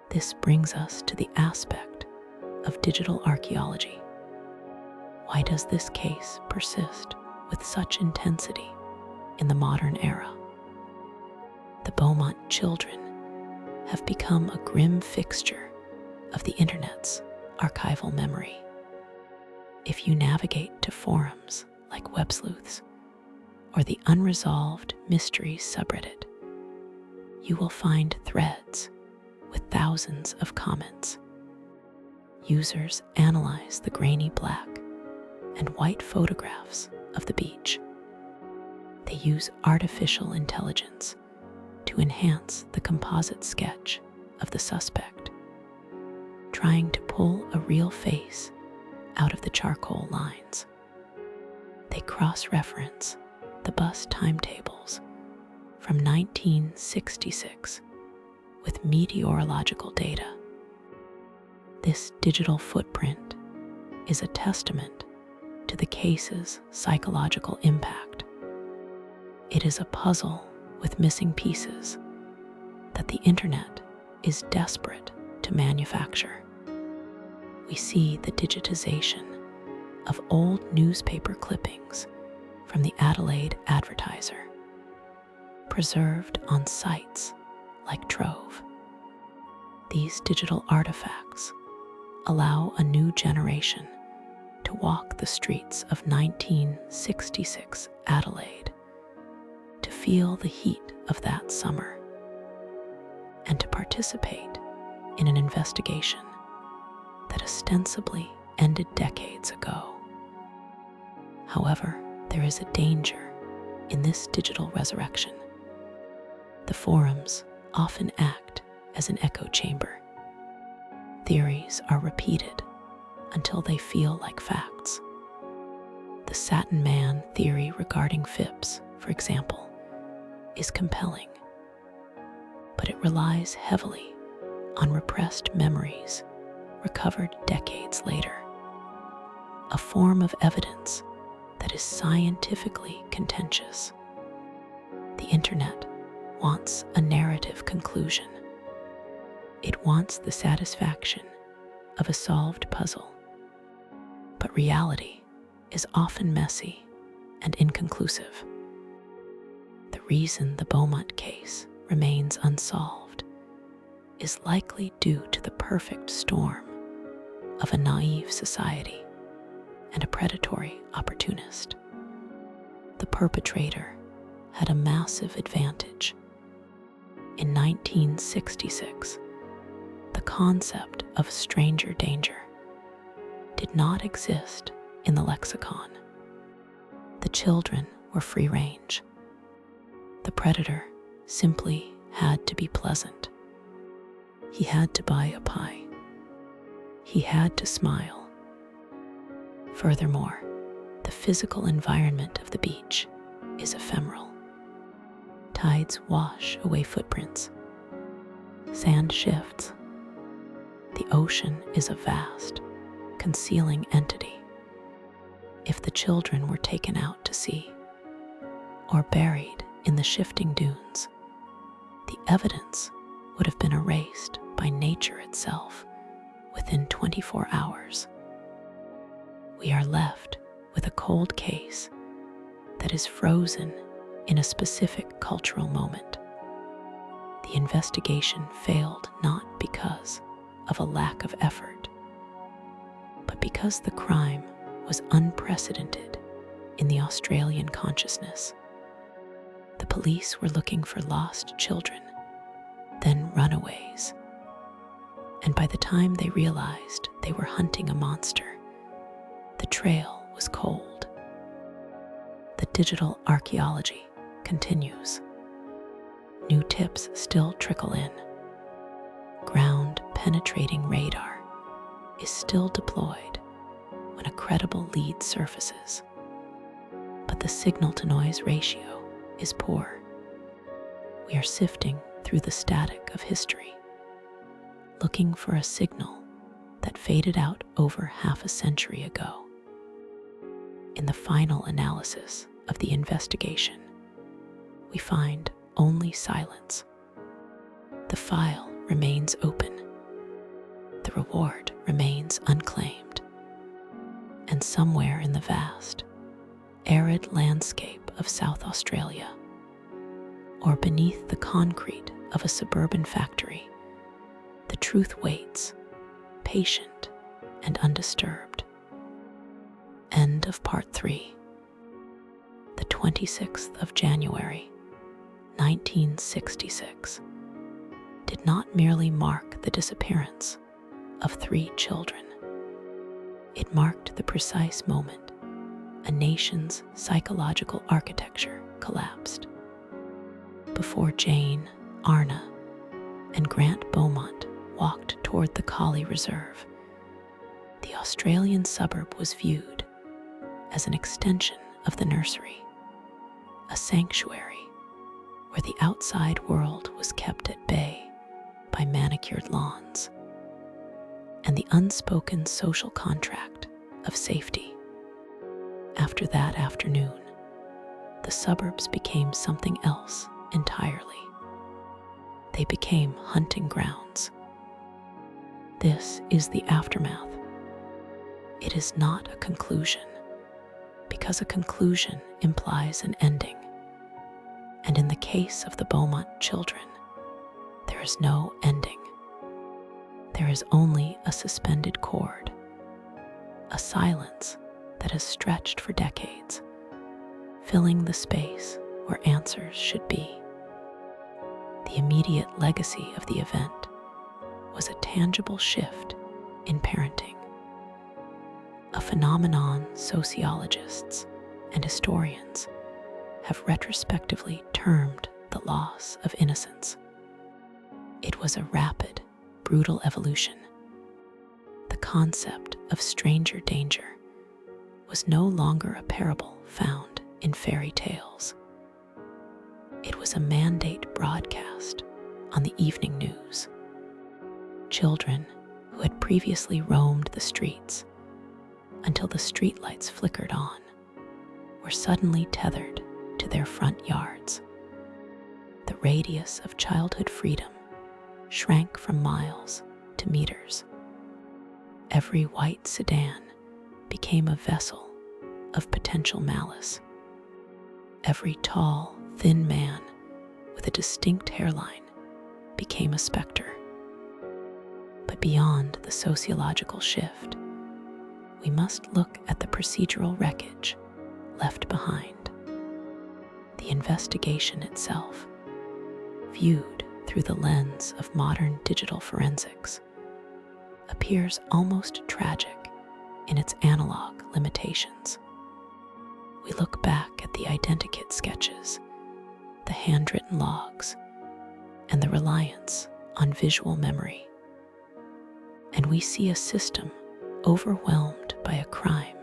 This brings us to the aspect of digital archaeology. Why does this case persist with such intensity in the modern era? The Beaumont children have become a grim fixture of the internet's archival memory. If you navigate to forums like Web Sleuths or the Unresolved Mysteries subreddit, you will find threads with thousands of comments. Users analyze the grainy black and white photographs of the beach. They use artificial intelligence to enhance the composite sketch of the suspect, trying to pull a real face out of the charcoal lines. They cross-reference the bus timetables from 1966 with meteorological data. This digital footprint is a testament to the case's psychological impact. It is a puzzle with missing pieces that the internet is desperate to manufacture. We see the digitization of old newspaper clippings from the Adelaide Advertiser, preserved on sites like Trove. These digital artifacts allow a new generation to walk the streets of 1966 Adelaide, to feel the heat of that summer, participate in an investigation that ostensibly ended decades ago. However, there is a danger in this digital resurrection. The forums often act as an echo chamber. Theories are repeated until they feel like facts. The Satin Man theory regarding Phipps, for example, is compelling, but it relies heavily on repressed memories recovered decades later, a form of evidence that is scientifically contentious. The internet wants a narrative conclusion. It wants the satisfaction of a solved puzzle. But reality is often messy and inconclusive. The reason the Beaumont case remains unsolved is likely due to the perfect storm of a naive society and a predatory opportunist. The perpetrator had a massive advantage. In 1966, the concept of stranger danger did not exist in the lexicon. The children were free range. The predator simply had to be pleasant. He had to buy a pie. He had to smile. Furthermore, the physical environment of the beach is ephemeral. Tides wash away footprints. Sand shifts. The ocean is a vast, concealing entity. If the children were taken out to sea or buried in the shifting dunes, the evidence would have been erased by nature itself within 24 hours. We are left with a cold case that is frozen in a specific cultural moment. The investigation failed not because of a lack of effort, but because the crime was unprecedented in the Australian consciousness. The police were looking for lost children, then runaways, and by the time they realized they were hunting a monster, the trail was cold. The digital archaeology continues. New tips still trickle in. Ground-penetrating radar is still deployed when a credible lead surfaces, but the signal-to-noise ratio is poor. We are sifting through the static of history, looking for a signal that faded out over half a century ago. In the final analysis of the investigation, we find only silence. The file remains open. The reward remains unclaimed. And somewhere in the vast, arid landscape of South Australia, or beneath the concrete of a suburban factory, the truth waits, patient and undisturbed. End of part 3. The 26th of January, 1966, did not merely mark the disappearance of 3 children. It marked the precise moment a nation's psychological architecture collapsed. Before Jane, Arnna, and Grant Beaumont walked toward the Collie Reserve, the Australian suburb was viewed as an extension of the nursery, a sanctuary where the outside world was kept at bay by manicured lawns and the unspoken social contract of safety. After that afternoon, the suburbs became something else entirely. They became hunting grounds. This is the aftermath. It is not a conclusion, because a conclusion implies an ending. And in the case of the Beaumont children, there is no ending. There is only a suspended cord, a silence that has stretched for decades, filling the space where answers should be. The immediate legacy of the event was a tangible shift in parenting, a phenomenon sociologists and historians have retrospectively termed the loss of innocence. It was a rapid, brutal evolution. The concept of stranger danger was no longer a parable found in fairy tales. It was a mandate broadcast on the evening news. Children who had previously roamed the streets until the streetlights flickered on were suddenly tethered to their front yards. The radius of childhood freedom shrank from miles to meters. Every white sedan became a vessel of potential malice. Every tall, thin man with a distinct hairline became a specter. But beyond the sociological shift, we must look at the procedural wreckage left behind. The investigation itself, viewed through the lens of modern digital forensics, appears almost tragic in its analog limitations. We look back at the identikit sketches, the handwritten logs, and the reliance on visual memory, and we see a system overwhelmed by a crime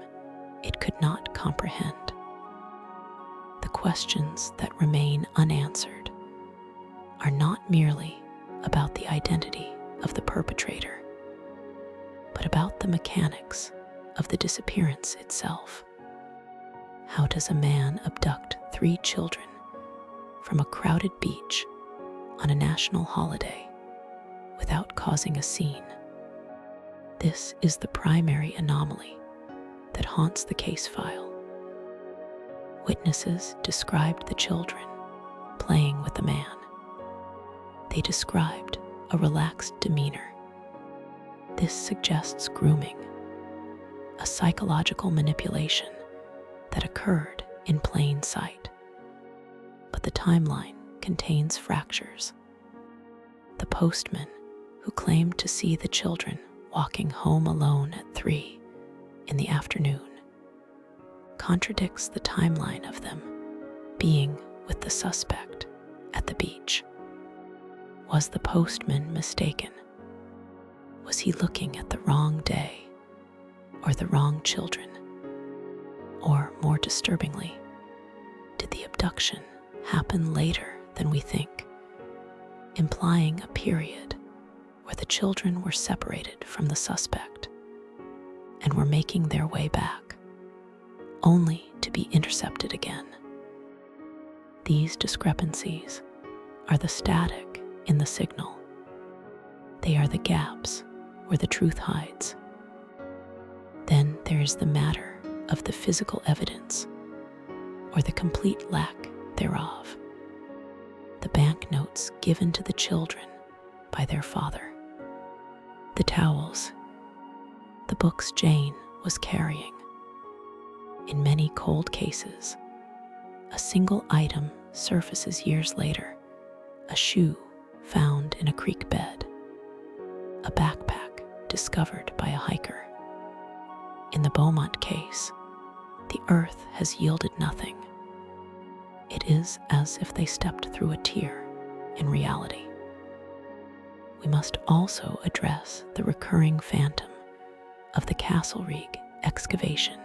it could not comprehend. The questions that remain unanswered are not merely about the identity of the perpetrator, but about the mechanics of the disappearance itself. How does a man abduct 3 children from a crowded beach on a national holiday without causing a scene? This is the primary anomaly that haunts the case file. Witnesses described the children playing with the man. They described a relaxed demeanor. This suggests grooming, a psychological manipulation that occurred in plain sight. But the timeline contains fractures. The postman who claimed to see the children walking home alone at 3 in the afternoon contradicts the timeline of them being with the suspect at the beach. Was the postman mistaken? Was he looking at the wrong day or the wrong children? Or, more disturbingly, did the abduction happen later than we think, implying a period where the children were separated from the suspect and were making their way back, only to be intercepted again? These discrepancies are the static in the signal. They are the gaps where the truth hides. Then there is the matter of the physical evidence, or the complete lack thereof. The banknotes given to the children by their father, the towels, the books Jane was carrying. In many cold cases, a single item surfaces years later: a shoe found in a creek bed, a backpack discovered by a hiker. In the Beaumont case, the earth has yielded nothing. It is as if they stepped through a tear in reality. We must also address the recurring phantom of the Castlereagh excavation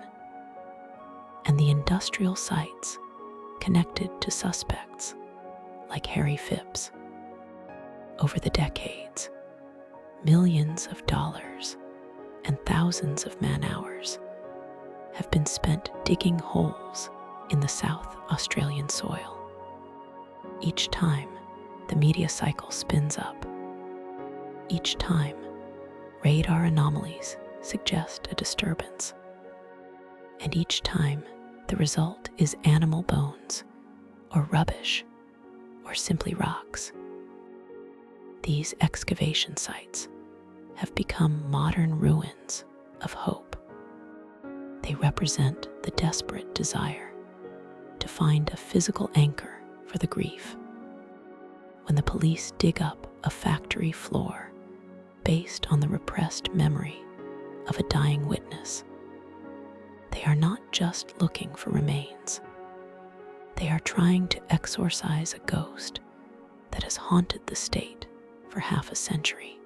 and the industrial sites connected to suspects like Harry Phipps. Over the decades, millions of dollars and thousands of man-hours have been spent digging holes in the South Australian soil. Each time, the media cycle spins up. Each time, radar anomalies suggest a disturbance. And each time, the result is animal bones, or rubbish, or simply rocks. These excavation sites have become modern ruins of hope. They represent the desperate desire to find a physical anchor for the grief. When the police dig up a factory floor based on the repressed memory of a dying witness. They are not just looking for remains. They are trying to exorcise a ghost that has haunted the state for half a century.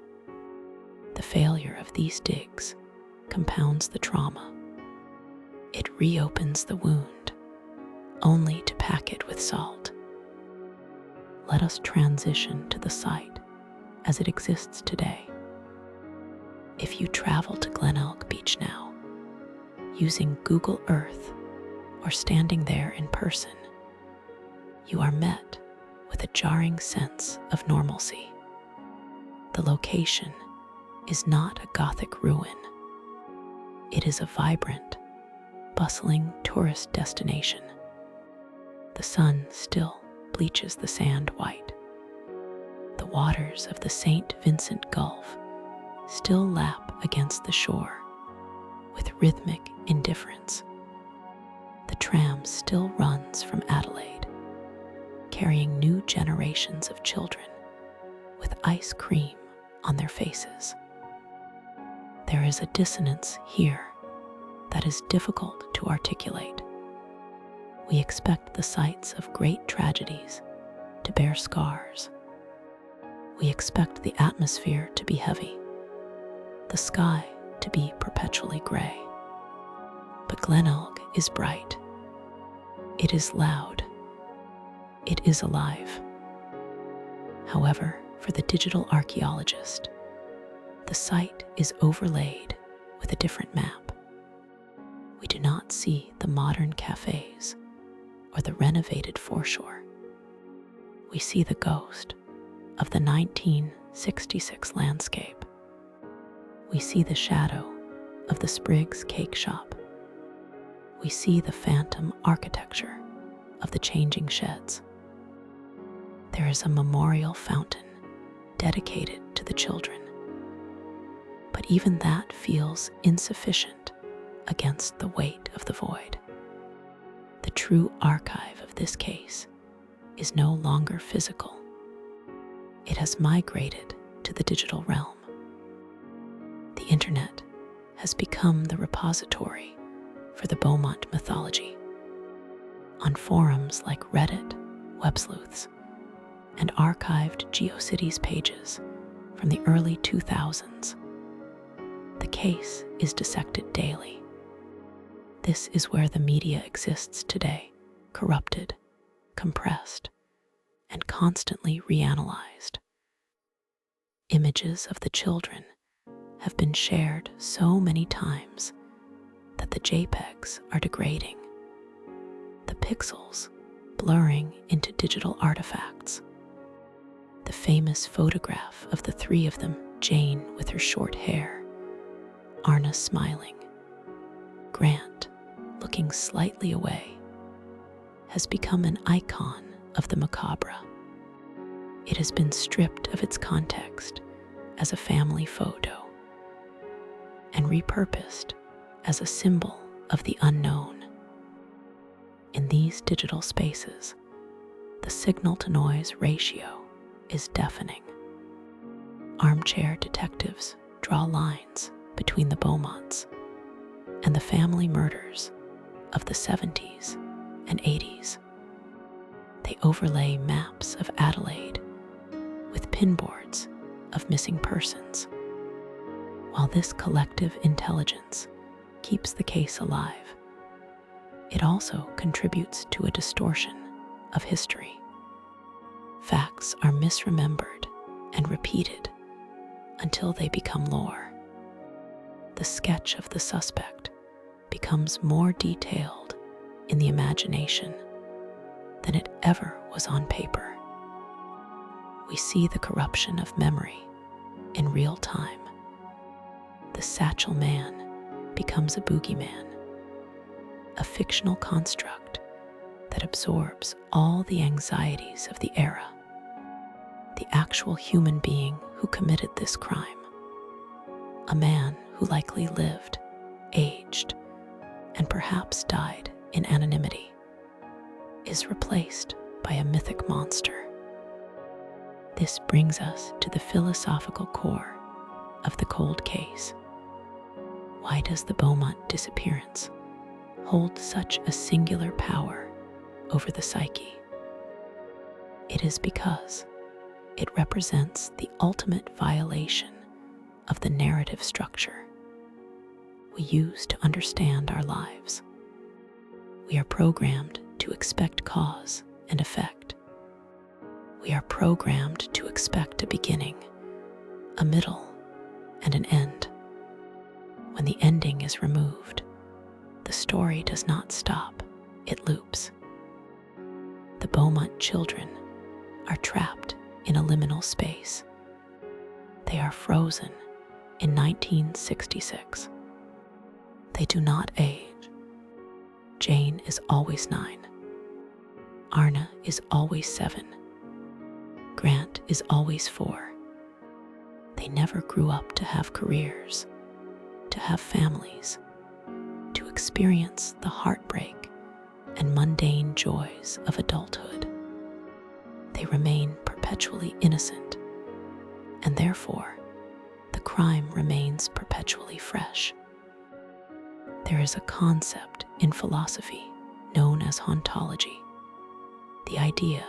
The failure of these digs compounds the trauma. It reopens the wound, only to pack it with salt. Let us transition to the site as it exists today. If you travel to Glenelg Beach now, using Google Earth or standing there in person, you are met with a jarring sense of normalcy. The location is not a Gothic ruin. It is a vibrant, bustling tourist destination. The sun still bleaches the sand white. The waters of the St. Vincent Gulf still lap against the shore with rhythmic indifference. The tram still runs from Adelaide, carrying new generations of children with ice cream on their faces. There is a dissonance here that is difficult to articulate. We expect the sites of great tragedies to bear scars. We expect the atmosphere to be heavy, the sky to be perpetually gray. But Glenelg is bright. It is loud. It is alive. However, for the digital archaeologist, the site is overlaid with a different map. We do not see the modern cafes or the renovated foreshore. We see the ghost of the 1966 landscape. We see the shadow of the Spriggs cake shop. We see the phantom architecture of the changing sheds. There is a memorial fountain dedicated to the children. But even that feels insufficient against the weight of the void. The true archive of this case is no longer physical. It has migrated to the digital realm. The internet has become the repository for the Beaumont mythology. On forums like Reddit, web sleuths, and archived GeoCities pages from the early 2000s, the case is dissected daily. This is where the media exists today, corrupted, compressed, and constantly reanalyzed. Images of the children have been shared so many times that the JPEGs are degrading, the pixels blurring into digital artifacts. The famous photograph of the three of them, Jane with her short hair, Arnna smiling, Grant looking slightly away, has become an icon of the macabre. It has been stripped of its context as a family photo and repurposed as a symbol of the unknown. In these digital spaces, the signal-to-noise ratio is deafening. Armchair detectives draw lines between the Beaumonts and the family murders of the 70s and 80s. They overlay maps of Adelaide with pinboards of missing persons. While this collective intelligence keeps the case alive, it also contributes to a distortion of history. Facts are misremembered and repeated until they become lore. The sketch of the suspect becomes more detailed in the imagination than it ever was on paper. We see the corruption of memory in real time. The satchel man becomes a boogeyman, a fictional construct that absorbs all the anxieties of the era. The actual human being who committed this crime, a man who likely lived, aged, and perhaps died in anonymity, is replaced by a mythic monster. This brings us to the philosophical core of the cold case. Why does the Beaumont disappearance hold such a singular power over the psyche? It is because it represents the ultimate violation of the narrative structure we use to understand our lives. We are programmed to expect cause and effect. We are programmed to expect a beginning, a middle, and an end. When the ending is removed, the story does not stop, it loops. The Beaumont children are trapped in a liminal space. They are frozen in 1966. They do not age. Jane is always 9. Arnna is always 7. Grant is always 4. They never grew up to have careers, to have families, to experience the heartbreak and mundane joys of adulthood. They remain perpetually innocent, and therefore, the crime remains perpetually fresh. There is a concept in philosophy known as hauntology, the idea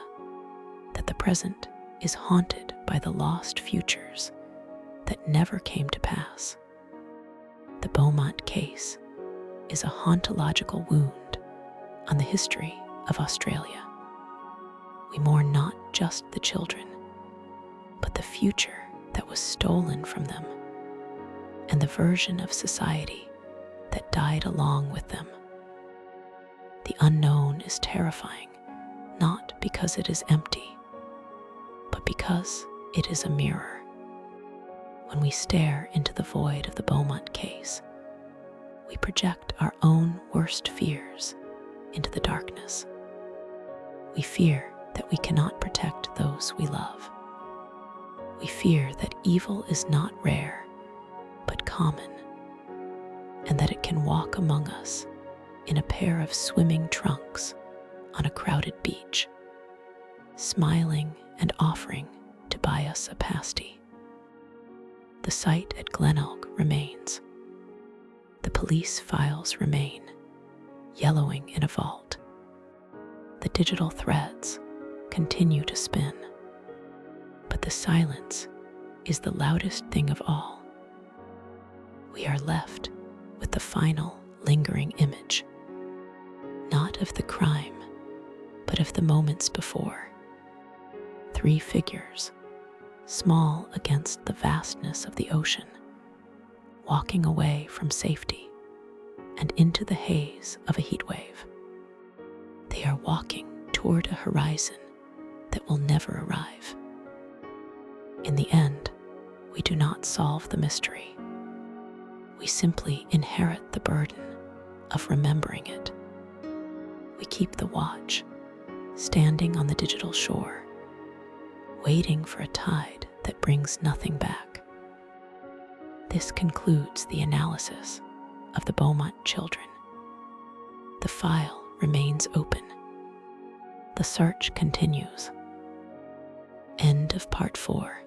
that the present is haunted by the lost futures that never came to pass. The Beaumont case is a hauntological wound on the history of Australia. We mourn not just the children, but the future that was stolen from them, and the version of society that died along with them. The unknown is terrifying, not because it is empty, but because it is a mirror. When we stare into the void of the Beaumont case, we project our own worst fears into the darkness. We fear that we cannot protect those we love. We fear that evil is not rare, but common, and that it can walk among us in a pair of swimming trunks on a crowded beach, smiling and offering to buy us a pasty. The site at Glenelg remains. The police files remain, yellowing in a vault. The digital threads continue to spin, but the silence is the loudest thing of all. We are left with the final lingering image, not of the crime, but of the moments before. 3 figures, small against the vastness of the ocean, walking away from safety and into the haze of a heatwave. They are walking toward a horizon that will never arrive. In the end, we do not solve the mystery. We simply inherit the burden of remembering it. We keep the watch, standing on the digital shore, waiting for a tide that brings nothing back. This concludes the analysis of the Beaumont children. The file remains open. The search continues. End of part 4.